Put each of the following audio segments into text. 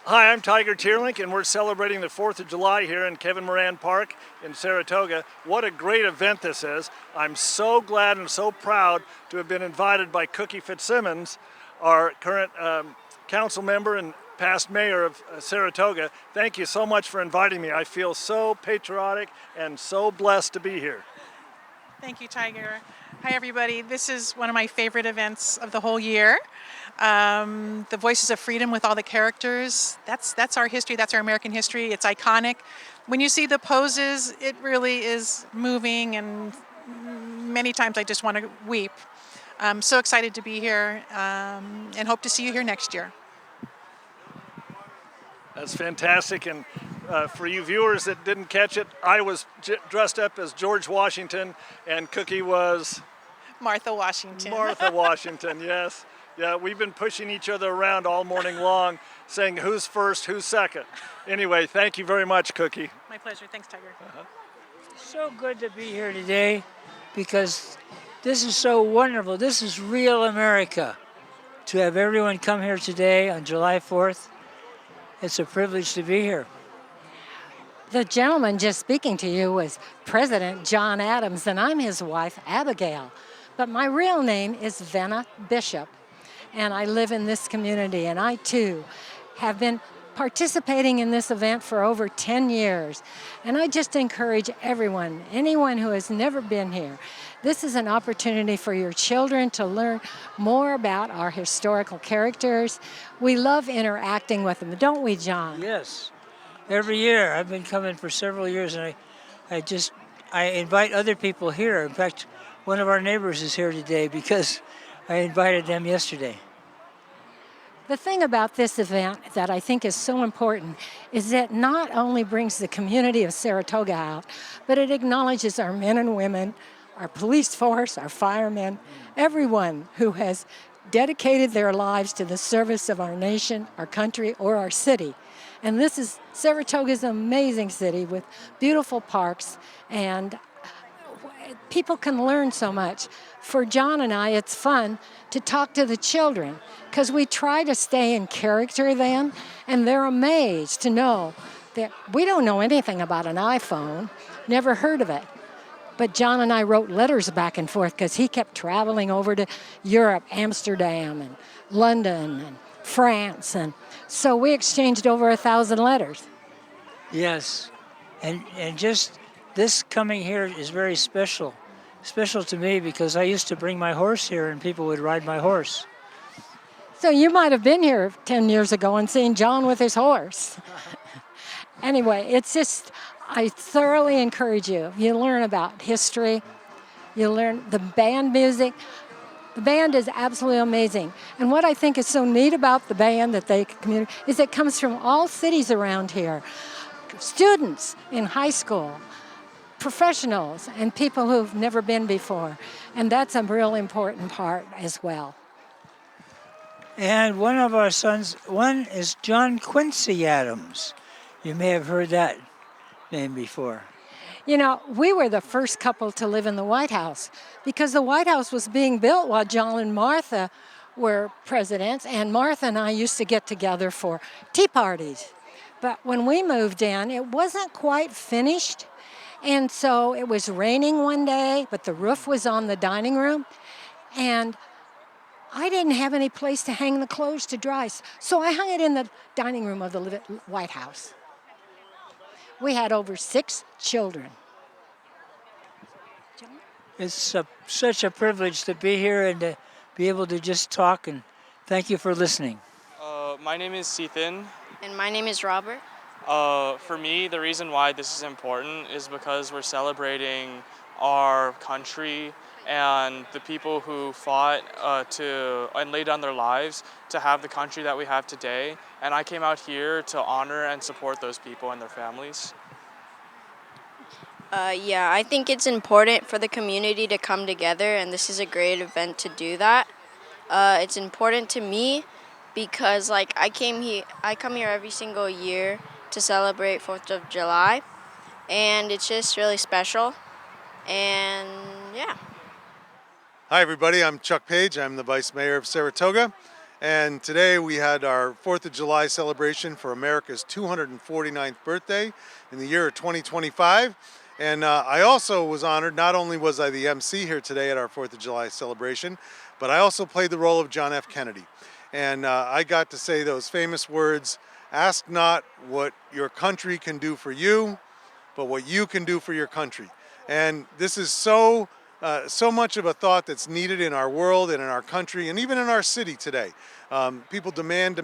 Hi, I'm Tiger Tierlink, and we're celebrating the 4th of July here in Kevin Moran Park in Saratoga. What a great event this is. I'm so glad and so proud to have been invited by Cookie Fitzsimmons, our current council member and past mayor of Saratoga. Thank you so much for inviting me. I feel so patriotic and so blessed to be here. Thank you, Tiger. Hi, everybody. This is one of my favorite events of the whole year. The Voices of Freedom with all the characters. That's our history. That's our American history. It's iconic. When you see the poses, it really is moving, and many times I just want to weep. I'm so excited to be here, and hope to see you here next year. That's fantastic, and for you viewers that didn't catch it, I was dressed up as George Washington, and Cookie was Martha Washington. Martha Washington, yes. Yeah, we've been pushing each other around all morning long, saying who's first, who's second. Anyway, thank you very much, Cookie. My pleasure. Thanks, Tiger. So good to be here today because this is so wonderful. This is real America. To have everyone come here today on July 4th, it's a privilege to be here. The gentleman just speaking to you was President John Adams, and I'm his wife, Abigail. But my real name is Venna Bishop, and I live in this community, and I, too, have been participating in this event for over 10 years. And I just encourage everyone, anyone who has never been here, this is an opportunity for your children to learn more about our historical characters. We love interacting with them, don't we, John? Yes. Every year. I've been coming for several years, and I invite other people here. In fact, one of our neighbors is here today because I invited them yesterday. The thing about this event that I think is so important is that not only brings the community of Saratoga out, but it acknowledges our men and women, our police force, our firemen, everyone who has dedicated their lives to the service of our nation, our country, or our city. And this is Saratoga's amazing city with beautiful parks, and people can learn so much. For John and I, it's fun to talk to the children because we try to stay in character then, and they're amazed to know that we don't know anything about an iPhone, never heard of it. But John and I wrote letters back and forth because he kept traveling over to Europe, Amsterdam, and London, and France, and so we exchanged over 1,000 letters. Yes, and just this coming here is very special to me because I used to bring my horse here and people would ride my horse. So you might have been here 10 years ago and seen John with his horse. Anyway, it's just, I thoroughly encourage you. You learn about history, you learn the band music. The band is absolutely amazing. And what I think is so neat about the band that they communicate is it comes from all cities around here. Students in high school, professionals, and people who've never been before. And that's a real important part as well. And one of our sons, one is John Quincy Adams. You may have heard that name before. You know, we were the first couple to live in the White House because the White House was being built while John and Martha were presidents, and Martha and I used to get together for tea parties. But when we moved in, it wasn't quite finished, and so it was raining one day, but the roof was on the dining room, and I didn't have any place to hang the clothes to dry, so I hung it in the dining room of the White House. We had over 6 children. It's such a privilege to be here and to be able to just talk, and thank you for listening. My name is Sethan. And my name is Robert. For me, the reason why this is important is because we're celebrating our country and the people who fought and laid down their lives to have the country that we have today. And I came out here to honor and support those people and their families. Yeah, I think it's important for the community to come together, and this is a great event to do that. It's important to me because I come here every single year to celebrate 4th of July, and it's just really special. And yeah. Hi everybody, I'm Chuck Page. I'm the Vice Mayor of Saratoga, And today we had our 4th of July celebration for America's 249th birthday in the year of 2025. And I also was honored, not only was I the MC here today at our 4th of July celebration, but I also played the role of John F. Kennedy. And I got to say those famous words, "Ask not what your country can do for you, but what you can do for your country." And this is so much of a thought that's needed in our world and in our country and even in our city today. People demand,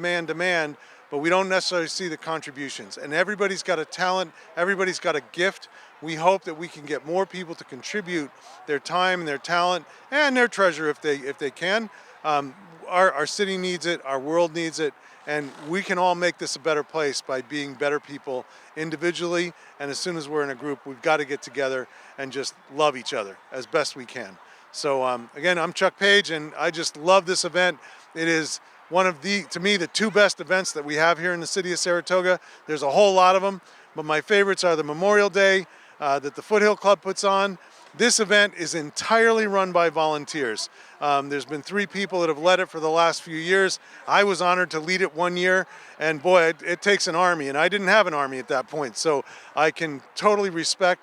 but we don't necessarily see the contributions. And everybody's got a talent, everybody's got a gift. We hope that we can get more people to contribute their time and their talent and their treasure if they can. Our city needs it, our world needs it, and we can all make this a better place by being better people individually. And as soon as we're in a group, we've got to get together and just love each other as best we can. So again, I'm Chuck Page, and I just love this event. It is one of to me, the two best events that we have here in the city of Saratoga. There's a whole lot of them, but my favorites are the Memorial Day that the Foothill Club puts on. This event is entirely run by volunteers. There's been 3 people that have led it for the last few years. I was honored to lead it 1 year, and boy, it takes an army, and I didn't have an army at that point, so I can totally respect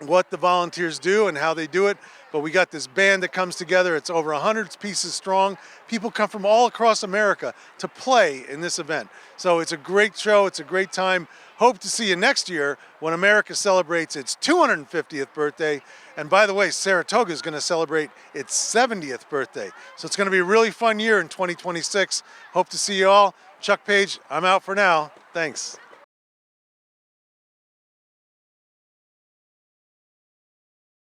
what the volunteers do and how they do it. But we got this band that comes together. It's over 100 pieces strong. People come from all across America to play in this event. So it's a great show. It's a great time. Hope to see you next year when America celebrates its 250th birthday. And by the way, Saratoga is going to celebrate its 70th birthday. So it's going to be a really fun year in 2026. Hope to see you all. Chuck Page, I'm out for now. Thanks.